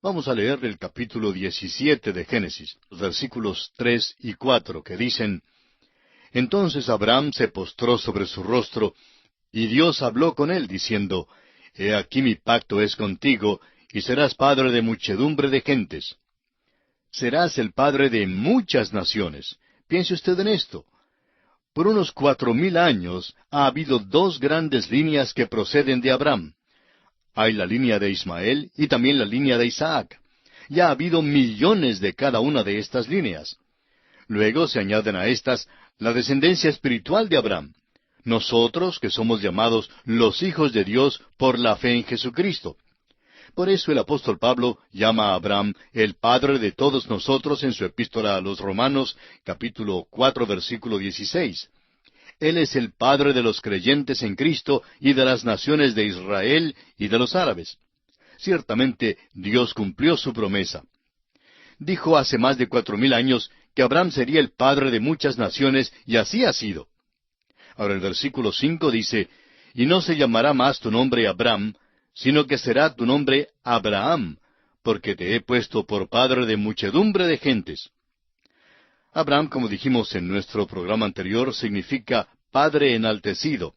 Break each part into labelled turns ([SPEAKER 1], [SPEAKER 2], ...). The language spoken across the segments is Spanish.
[SPEAKER 1] Vamos a leer el capítulo 17 de Génesis, los versículos 3 y 4, que dicen: Entonces Abraham se postró sobre su rostro, y Dios habló con él, diciendo: He aquí mi pacto es contigo, y serás padre de muchedumbre de gentes. Serás el padre de muchas naciones. Piense usted en esto. Por unos 4000 años ha habido dos grandes líneas que proceden de Abraham. Hay la línea de Ismael y también la línea de Isaac. Ya ha habido millones de cada una de estas líneas. Luego se añaden a estas la descendencia espiritual de Abraham. Nosotros, que somos llamados los hijos de Dios por la fe en Jesucristo. Por eso el apóstol Pablo llama a Abraham el padre de todos nosotros en su epístola a los Romanos, capítulo 4, versículo 16. Él es el padre de los creyentes en Cristo y de las naciones de Israel y de los árabes. Ciertamente Dios cumplió su promesa. Dijo hace más de 4000 años que Abraham sería el padre de muchas naciones, y así ha sido. Ahora el versículo 5 dice: Y no se llamará más tu nombre Abraham, sino que será tu nombre Abraham, porque te he puesto por padre de muchedumbre de gentes. Abraham, como dijimos en nuestro programa anterior, significa padre enaltecido,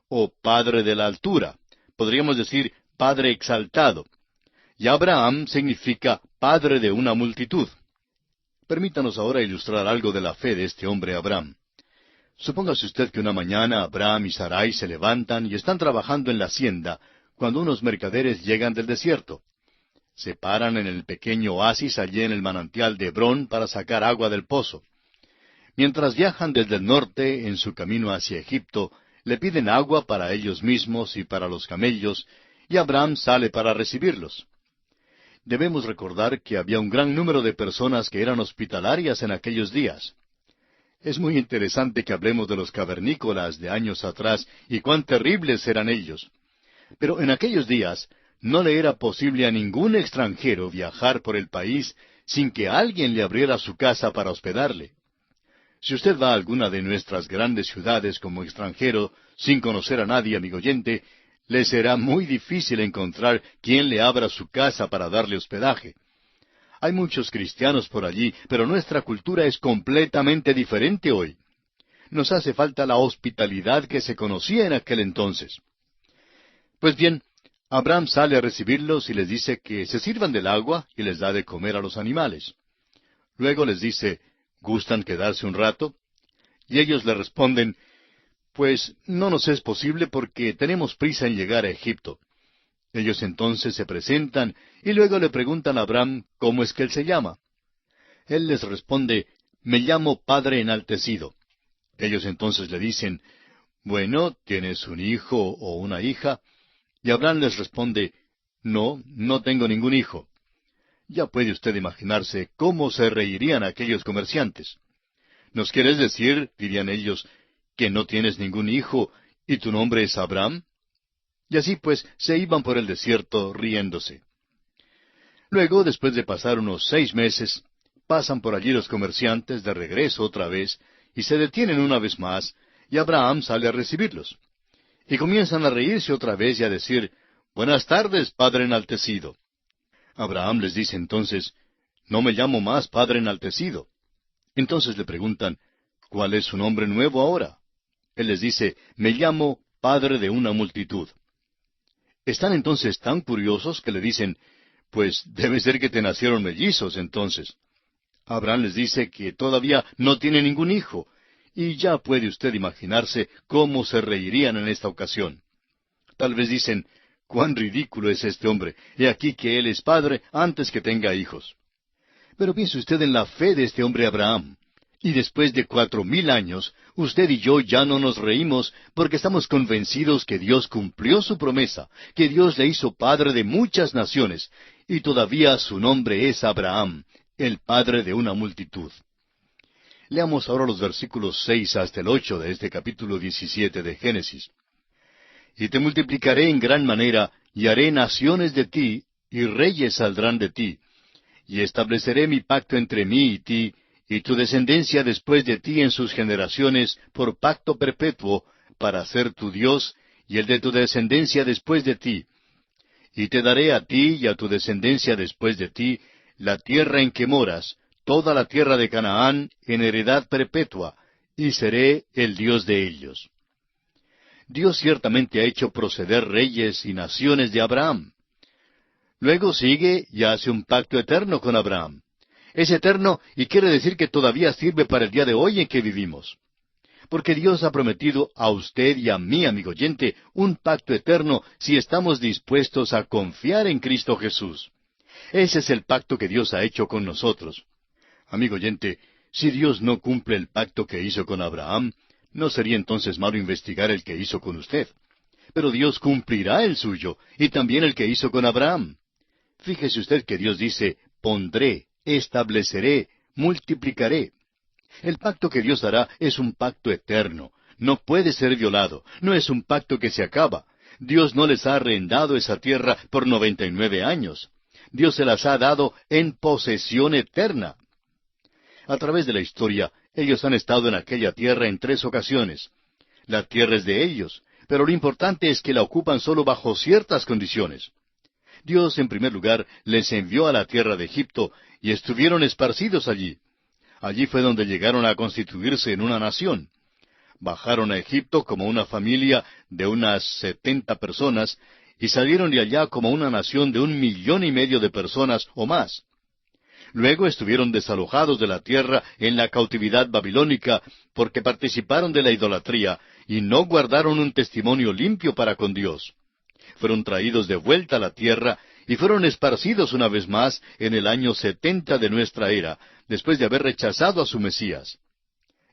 [SPEAKER 1] o padre de la altura. Podríamos decir padre exaltado. Y Abraham significa padre de una multitud. Permítanos ahora ilustrar algo de la fe de este hombre Abraham. Supóngase usted que una mañana Abraham y Sarai se levantan y están trabajando en la hacienda cuando unos mercaderes llegan del desierto. Se paran en el pequeño oasis allí en el manantial de Hebrón para sacar agua del pozo. Mientras viajan desde el norte en su camino hacia Egipto, le piden agua para ellos mismos y para los camellos, y Abraham sale para recibirlos. Debemos recordar que había un gran número de personas que eran hospitalarias en aquellos días. Es muy interesante que hablemos de los cavernícolas de años atrás y cuán terribles eran ellos. Pero en aquellos días no le era posible a ningún extranjero viajar por el país sin que alguien le abriera su casa para hospedarle. Si usted va a alguna de nuestras grandes ciudades como extranjero, sin conocer a nadie, amigo oyente, le será muy difícil encontrar quien le abra su casa para darle hospedaje. Hay muchos cristianos por allí, pero nuestra cultura es completamente diferente hoy. Nos hace falta la hospitalidad que se conocía en aquel entonces. Pues bien, Abraham sale a recibirlos y les dice que se sirvan del agua y les da de comer a los animales. Luego les dice: ¿Gustan quedarse un rato? Y ellos le responden: Pues no nos es posible porque tenemos prisa en llegar a Egipto. Ellos entonces se presentan y luego le preguntan a Abraham cómo es que él se llama. Él les responde: Me llamo Padre enaltecido. Ellos entonces le dicen: Bueno, ¿tienes un hijo o una hija? Y Abraham les responde: No, no tengo ningún hijo. Ya puede usted imaginarse cómo se reirían aquellos comerciantes. ¿Nos quieres decir, dirían ellos, que no tienes ningún hijo y tu nombre es Abraham? Y así pues se iban por el desierto riéndose. Luego, después de pasar unos 6 meses, pasan por allí los comerciantes de regreso otra vez, y se detienen una vez más, y Abraham sale a recibirlos. Y comienzan a reírse otra vez y a decir: Buenas tardes, Padre enaltecido. Abraham les dice entonces: No me llamo más Padre enaltecido. Entonces le preguntan: ¿Cuál es su nombre nuevo ahora? Él les dice: Me llamo Padre de una multitud. Están entonces tan curiosos que le dicen: Pues debe ser que te nacieron mellizos entonces. Abraham les dice que todavía no tiene ningún hijo, y ya puede usted imaginarse cómo se reirían en esta ocasión. Tal vez dicen: Cuán ridículo es este hombre, he aquí que él es padre antes que tenga hijos. Pero piense usted en la fe de este hombre Abraham. Y después de 4000 años, usted y yo ya no nos reímos porque estamos convencidos que Dios cumplió su promesa, que Dios le hizo padre de muchas naciones, y todavía su nombre es Abraham, el padre de una multitud. Leamos ahora los versículos 6 hasta el 8 de este capítulo 17 de Génesis. Y te multiplicaré en gran manera, y haré naciones de ti, y reyes saldrán de ti. Y estableceré mi pacto entre mí y ti, y tu descendencia después de ti en sus generaciones, por pacto perpetuo, para ser tu Dios, y el de tu descendencia después de ti. y te daré a ti y a tu descendencia después de ti la tierra en que moras, toda la tierra de Canaán, en heredad perpetua, y seré el Dios de ellos. Dios ciertamente ha hecho proceder reyes y naciones de Abraham. Luego sigue y hace un pacto eterno con Abraham. Es eterno y quiere decir que todavía sirve para el día de hoy en que vivimos. Porque Dios ha prometido a usted y a mí, amigo oyente, un pacto eterno si estamos dispuestos a confiar en Cristo Jesús. Ese es el pacto que Dios ha hecho con nosotros. Amigo oyente, si Dios no cumple el pacto que hizo con Abraham, no sería entonces malo investigar el que hizo con usted. Pero Dios cumplirá el suyo, y también el que hizo con Abraham. Fíjese usted que Dios dice, pondré, estableceré, multiplicaré. El pacto que Dios hará es un pacto eterno. No puede ser violado. No es un pacto que se acaba. Dios no les ha arrendado esa tierra por 99 años. Dios se las ha dado en posesión eterna. A través de la historia, ellos han estado en aquella tierra en 3 ocasiones. La tierra es de ellos, pero lo importante es que la ocupan solo bajo ciertas condiciones. Dios, en primer lugar, les envió a la tierra de Egipto y estuvieron esparcidos allí. Allí fue donde llegaron a constituirse en una nación. Bajaron a Egipto como una familia de unas 70 personas y salieron de allá como una nación de 1,5 millones de personas o más. Luego estuvieron desalojados de la tierra en la cautividad babilónica porque participaron de la idolatría y no guardaron un testimonio limpio para con Dios. Fueron traídos de vuelta a la tierra y fueron esparcidos una vez más en el año 70 de nuestra era, después de haber rechazado a su Mesías.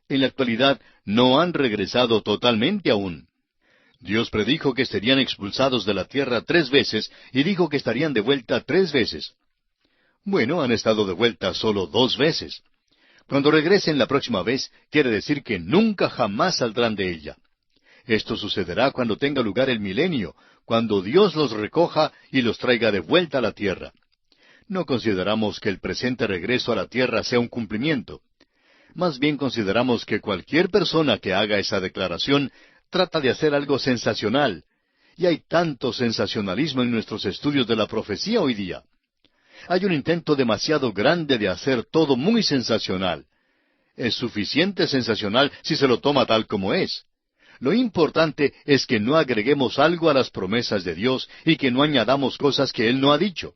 [SPEAKER 1] En la actualidad no han regresado totalmente aún. Dios predijo que serían expulsados de la tierra 3 veces y dijo que estarían de vuelta 3 veces. Bueno, han estado de vuelta solo 2 veces. Cuando regresen la próxima vez, quiere decir que nunca jamás saldrán de ella. Esto sucederá cuando tenga lugar el milenio, cuando Dios los recoja y los traiga de vuelta a la tierra. No consideramos que el presente regreso a la tierra sea un cumplimiento. Más bien consideramos que cualquier persona que haga esa declaración trata de hacer algo sensacional. Y hay tanto sensacionalismo en nuestros estudios de la profecía hoy día. Hay un intento demasiado grande de hacer todo muy sensacional. Es suficiente sensacional si se lo toma tal como es. Lo importante es que no agreguemos algo a las promesas de Dios y que no añadamos cosas que Él no ha dicho.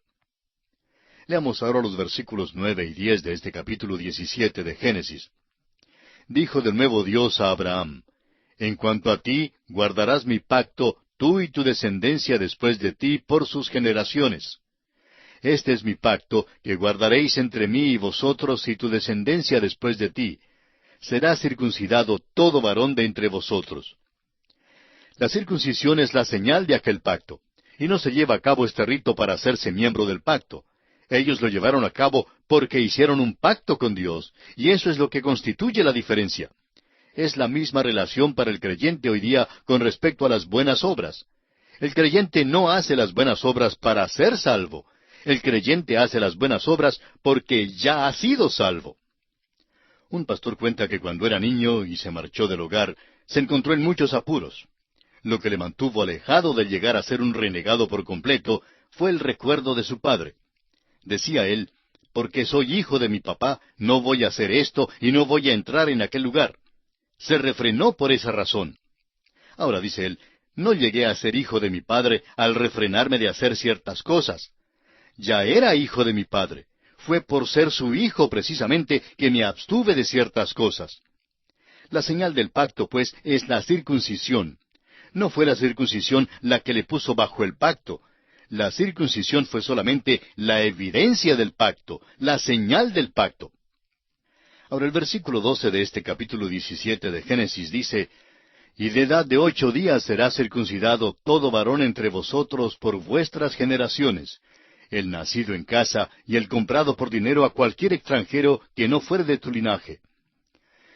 [SPEAKER 1] Leamos ahora los versículos 9 y 10 de este capítulo 17 de Génesis. Dijo de nuevo Dios a Abraham, en cuanto a ti, guardarás mi pacto, tú y tu descendencia después de ti por sus generaciones. Este es mi pacto que guardaréis entre mí y vosotros y tu descendencia después de ti. Será circuncidado todo varón de entre vosotros. La circuncisión es la señal de aquel pacto, y no se lleva a cabo este rito para hacerse miembro del pacto. Ellos lo llevaron a cabo porque hicieron un pacto con Dios, y eso es lo que constituye la diferencia. Es la misma relación para el creyente hoy día con respecto a las buenas obras. El creyente no hace las buenas obras para ser salvo. El creyente hace las buenas obras porque ya ha sido salvo. Un pastor cuenta que cuando era niño y se marchó del hogar, se encontró en muchos apuros. Lo que le mantuvo alejado de llegar a ser un renegado por completo fue el recuerdo de su padre. Decía él, porque soy hijo de mi papá, no voy a hacer esto y no voy a entrar en aquel lugar. Se refrenó por esa razón. Ahora dice él, no llegué a ser hijo de mi padre al refrenarme de hacer ciertas cosas. Ya era hijo de mi padre. Fue por ser su hijo precisamente que me abstuve de ciertas cosas. La señal del pacto, pues, es la circuncisión. No fue la circuncisión la que le puso bajo el pacto. La circuncisión fue solamente la evidencia del pacto, la señal del pacto. Ahora el versículo 12 de este capítulo 17 de Génesis dice, y de edad de 8 días será circuncidado todo varón entre vosotros por vuestras generaciones, el nacido en casa y el comprado por dinero a cualquier extranjero que no fuere de tu linaje.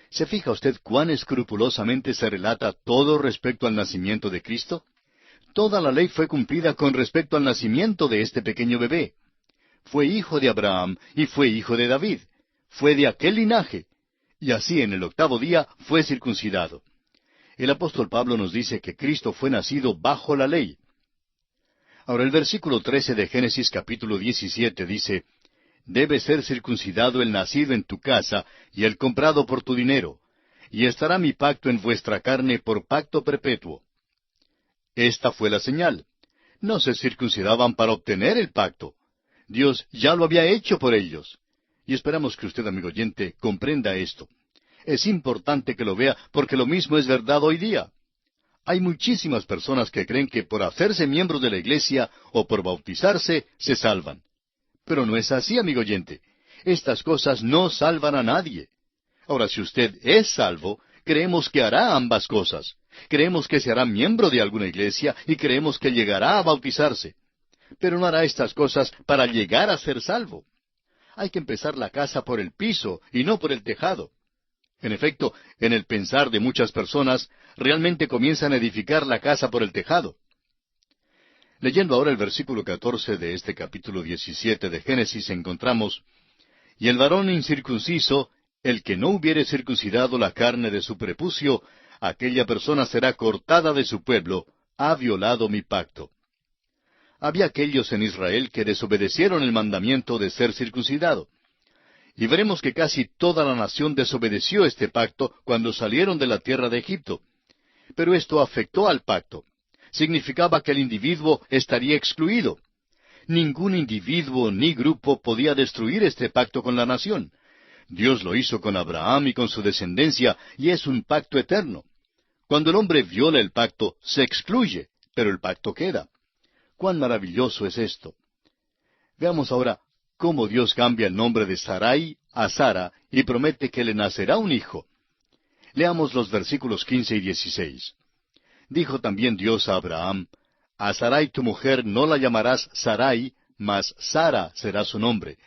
[SPEAKER 1] ¿Se fija usted cuán escrupulosamente se relata todo respecto al nacimiento de Cristo? Toda la ley fue cumplida con respecto al nacimiento de este pequeño bebé. Fue hijo de Abraham y fue hijo de David. Fue de aquel linaje. Y así en el 8º día fue circuncidado. El apóstol Pablo nos dice que Cristo fue nacido bajo la ley. Ahora el versículo 13 de Génesis capítulo 17 dice, debe ser circuncidado el nacido en tu casa y el comprado por tu dinero, y estará mi pacto en vuestra carne por pacto perpetuo. Esta fue la señal. No se circuncidaban para obtener el pacto. Dios ya lo había hecho por ellos. Y esperamos que usted, amigo oyente, comprenda esto. Es importante que lo vea porque lo mismo es verdad hoy día. Hay muchísimas personas que creen que por hacerse miembros de la iglesia o por bautizarse se salvan. Pero no es así, amigo oyente. Estas cosas no salvan a nadie. Ahora, si usted es salvo, creemos que hará ambas cosas. Creemos que se hará miembro de alguna iglesia y creemos que llegará a bautizarse. Pero no hará estas cosas para llegar a ser salvo. Hay que empezar la casa por el piso y no por el tejado. En efecto, en el pensar de muchas personas, realmente comienzan a edificar la casa por el tejado. Leyendo ahora el versículo 14 de este capítulo 17 de Génesis, encontramos, y el varón incircunciso, el que no hubiere circuncidado la carne de su prepucio, aquella persona será cortada de su pueblo, ha violado mi pacto. Había aquellos en Israel que desobedecieron el mandamiento de ser circuncidado. Y veremos que casi toda la nación desobedeció este pacto cuando salieron de la tierra de Egipto. Pero esto afectó al pacto. Significaba que el individuo estaría excluido. Ningún individuo ni grupo podía destruir este pacto con la nación. Dios lo hizo con Abraham y con su descendencia, y es un pacto eterno. Cuando el hombre viola el pacto, se excluye, pero el pacto queda. ¡Cuán maravilloso es esto! Veamos ahora cómo Dios cambia el nombre de Sarai a Sara y promete que le nacerá un hijo. Leamos los versículos 15 y 16. Dijo también Dios a Abraham, a Sarai tu mujer no la llamarás Sarai, mas Sara será su nombre,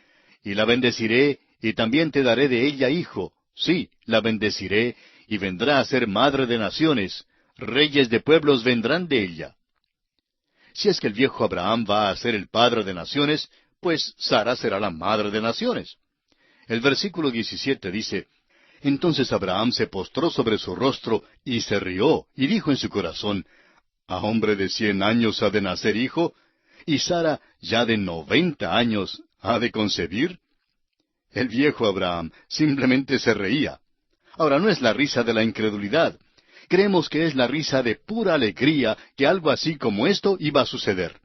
[SPEAKER 1] y la bendeciré, y también te daré de ella hijo, sí, la bendeciré, y vendrá a ser madre de naciones, reyes de pueblos vendrán de ella. Si es que el viejo Abraham va a ser el padre de naciones, pues Sara será la madre de naciones. El versículo 17 dice, entonces Abraham se postró sobre su rostro y se rió, y dijo en su corazón, ¿a hombre de 100 años ha de nacer hijo? ¿Y Sara, ya de 90 años, ha de concebir? El viejo Abraham simplemente se reía. Ahora, no es la risa de la incredulidad. Creemos que es la risa de pura alegría que algo así como esto iba a suceder.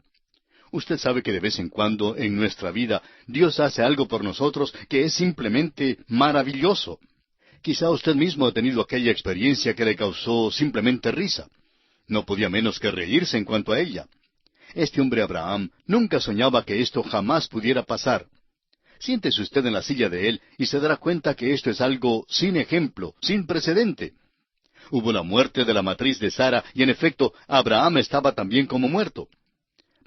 [SPEAKER 1] Usted sabe que de vez en cuando en nuestra vida Dios hace algo por nosotros que es simplemente maravilloso. Quizá usted mismo ha tenido aquella experiencia que le causó simplemente risa. No podía menos que reírse en cuanto a ella. Este hombre Abraham nunca soñaba que esto jamás pudiera pasar. Siéntese usted en la silla de él y se dará cuenta que esto es algo sin ejemplo, sin precedente. Hubo la muerte de la matriz de Sara y en efecto Abraham estaba también como muerto.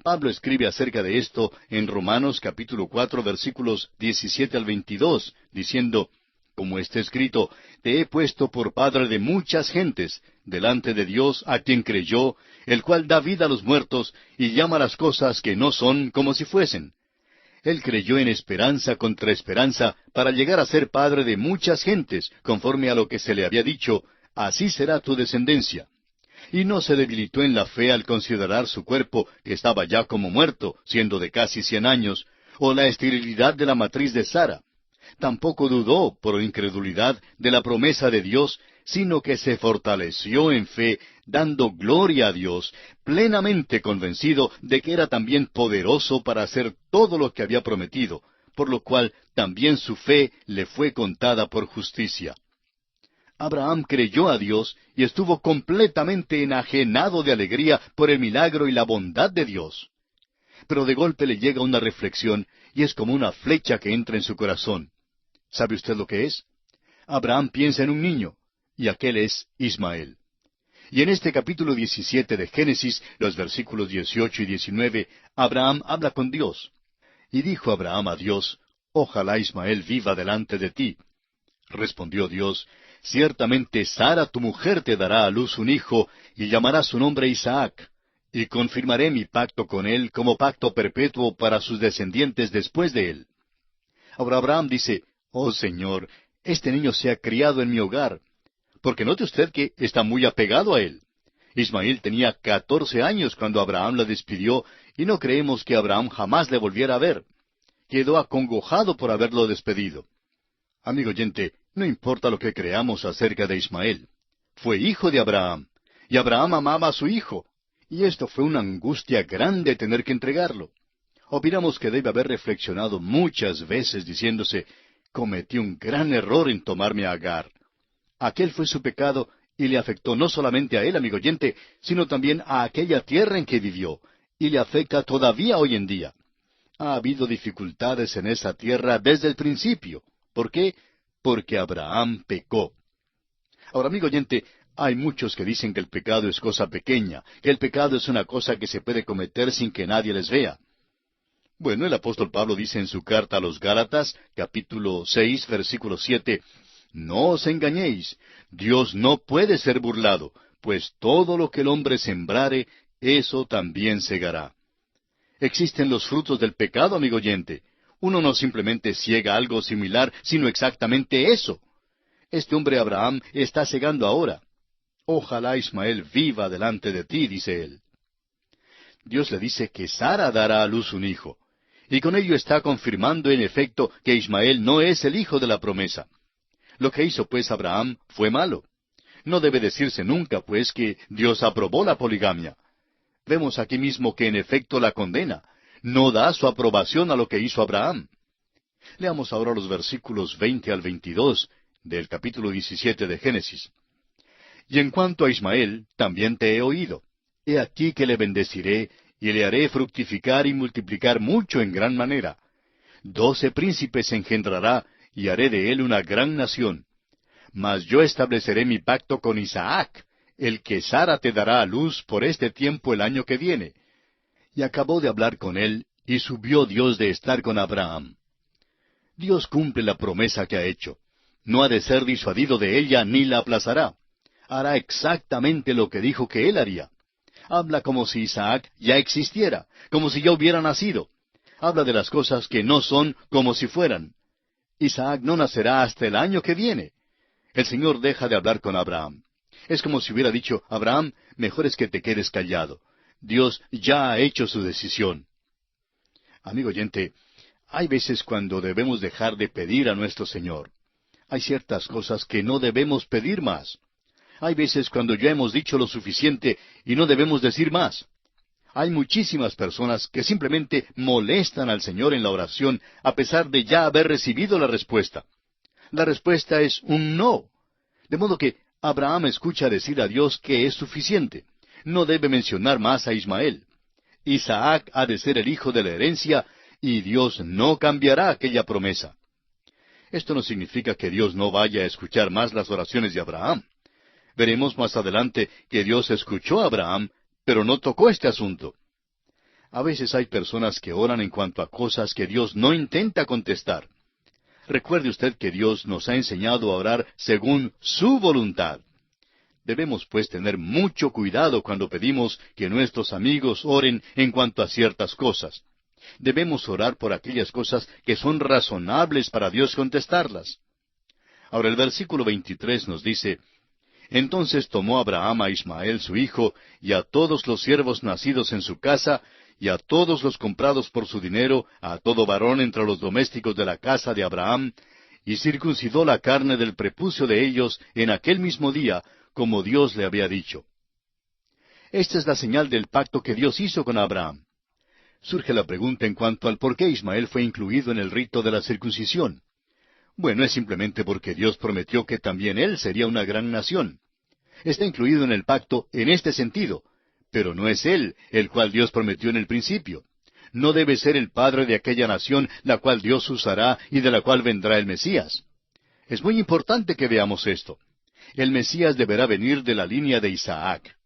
[SPEAKER 1] Pablo escribe acerca de esto en Romanos capítulo 4 versículos 17 al 22, diciendo, como está escrito, te he puesto por padre de muchas gentes, delante de Dios a quien creyó, el cual da vida a los muertos y llama las cosas que no son como si fuesen. Él creyó en esperanza contra esperanza para llegar a ser padre de muchas gentes, conforme a lo que se le había dicho, así será tu descendencia. Y no se debilitó en la fe al considerar su cuerpo, que estaba ya como muerto, siendo de casi 100 años, o la esterilidad de la matriz de Sara. Tampoco dudó, por incredulidad, de la promesa de Dios, sino que se fortaleció en fe, dando gloria a Dios, plenamente convencido de que era también poderoso para hacer todo lo que había prometido, por lo cual también su fe le fue contada por justicia. Abraham creyó a Dios y estuvo completamente enajenado de alegría por el milagro y la bondad de Dios. Pero de golpe le llega una reflexión y es como una flecha que entra en su corazón. ¿Sabe usted lo que es? Abraham piensa en un niño, y aquel es Ismael. Y en este capítulo 17 de Génesis, los versículos 18 y 19, Abraham habla con Dios. Y dijo Abraham a Dios, ojalá Ismael viva delante de ti. Respondió Dios, ciertamente Sara tu mujer te dará a luz un hijo, y llamará su nombre Isaac. Y confirmaré mi pacto con él como pacto perpetuo para sus descendientes después de él. Ahora Abraham dice, oh Señor, este niño se ha criado en mi hogar. Porque note usted que está muy apegado a él. Ismael tenía 14 años cuando Abraham la despidió, y no creemos que Abraham jamás le volviera a ver. Quedó acongojado por haberlo despedido. Amigo oyente, no importa lo que creamos acerca de Ismael. Fue hijo de Abraham, y Abraham amaba a su hijo, y esto fue una angustia grande tener que entregarlo. Opinamos que debe haber reflexionado muchas veces diciéndose, cometí un gran error en tomarme a Agar. Aquel fue su pecado y le afectó no solamente a él, amigo oyente, sino también a aquella tierra en que vivió, y le afecta todavía hoy en día. Ha habido dificultades en esa tierra desde el principio. ¿Por qué? Porque Abraham pecó. Ahora, amigo oyente, hay muchos que dicen que el pecado es cosa pequeña, que el pecado es una cosa que se puede cometer sin que nadie les vea. Bueno, el apóstol Pablo dice en su carta a los Gálatas, capítulo 6, versículo 7, no os engañéis, Dios no puede ser burlado, pues todo lo que el hombre sembrare, eso también segará. Existen los frutos del pecado, amigo oyente. Uno no simplemente ciega algo similar, sino exactamente eso. Este hombre Abraham está cegando ahora. Ojalá Ismael viva delante de ti, dice él. Dios le dice que Sara dará a luz un hijo. Y con ello está confirmando en efecto que Ismael no es el hijo de la promesa. Lo que hizo pues Abraham fue malo. No debe decirse nunca pues que Dios aprobó la poligamia. Vemos aquí mismo que en efecto la condena. No da su aprobación a lo que hizo Abraham. Leamos ahora los versículos 20 al 22 del capítulo 17 de Génesis. Y en cuanto a Ismael, también te he oído. He aquí que le bendeciré, y le haré fructificar y multiplicar mucho en gran manera. 12 príncipes engendrará, y haré de él una gran nación. Mas yo estableceré mi pacto con Isaac, el que Sara te dará a luz por este tiempo el año que viene. Y acabó de hablar con él, y subió Dios de estar con Abraham. Dios cumple la promesa que ha hecho. No ha de ser disuadido de ella, ni la aplazará. Hará exactamente lo que dijo que él haría. Habla como si Isaac ya existiera, como si ya hubiera nacido. Habla de las cosas que no son como si fueran. Isaac no nacerá hasta el año que viene. El Señor deja de hablar con Abraham. Es como si hubiera dicho, Abraham, mejor es que te quedes callado. Dios ya ha hecho su decisión. Amigo oyente, hay veces cuando debemos dejar de pedir a nuestro Señor. Hay ciertas cosas que no debemos pedir más. Hay veces cuando ya hemos dicho lo suficiente y no debemos decir más. Hay muchísimas personas que simplemente molestan al Señor en la oración a pesar de ya haber recibido la respuesta. La respuesta es un no. De modo que Abraham escucha decir a Dios que es suficiente. No debe mencionar más a Ismael. Isaac ha de ser el hijo de la herencia y Dios no cambiará aquella promesa. Esto no significa que Dios no vaya a escuchar más las oraciones de Abraham. Veremos más adelante que Dios escuchó a Abraham, pero no tocó este asunto. A veces hay personas que oran en cuanto a cosas que Dios no intenta contestar. Recuerde usted que Dios nos ha enseñado a orar según su voluntad. Debemos pues tener mucho cuidado cuando pedimos que nuestros amigos oren en cuanto a ciertas cosas. Debemos orar por aquellas cosas que son razonables para Dios contestarlas. Ahora el versículo 23 nos dice, entonces tomó Abraham a Ismael su hijo, y a todos los siervos nacidos en su casa, y a todos los comprados por su dinero, a todo varón entre los domésticos de la casa de Abraham, y circuncidó la carne del prepucio de ellos en aquel mismo día, como Dios le había dicho. Esta es la señal del pacto que Dios hizo con Abraham. Surge la pregunta en cuanto al por qué Ismael fue incluido en el rito de la circuncisión. Bueno, es simplemente porque Dios prometió que también él sería una gran nación. Está incluido en el pacto en este sentido, pero no es él el cual Dios prometió en el principio. No debe ser el padre de aquella nación la cual Dios usará y de la cual vendrá el Mesías. Es muy importante que veamos esto. El Mesías deberá venir de la línea de Isaac.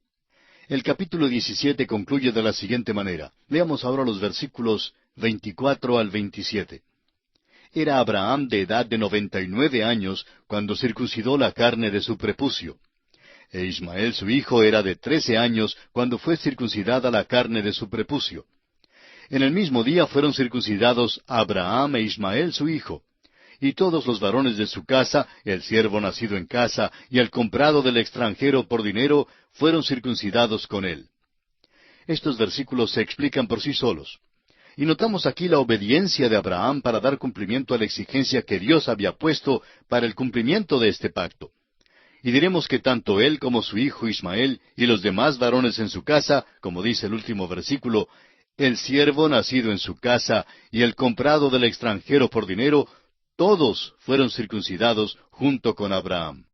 [SPEAKER 1] El capítulo 17 concluye de la siguiente manera. Leamos ahora los versículos 24 al 27. Era Abraham de edad de 99 años cuando circuncidó la carne de su prepucio. E Ismael su hijo era de 13 años cuando fue circuncidada la carne de su prepucio. En el mismo día fueron circuncidados Abraham e Ismael su hijo. Y todos los varones de su casa, el siervo nacido en casa y el comprado del extranjero por dinero, fueron circuncidados con él. Estos versículos se explican por sí solos. Y notamos aquí la obediencia de Abraham para dar cumplimiento a la exigencia que Dios había puesto para el cumplimiento de este pacto. Y diremos que tanto él como su hijo Ismael y los demás varones en su casa, como dice el último versículo, el siervo nacido en su casa y el comprado del extranjero por dinero, todos fueron circuncidados junto con Abraham.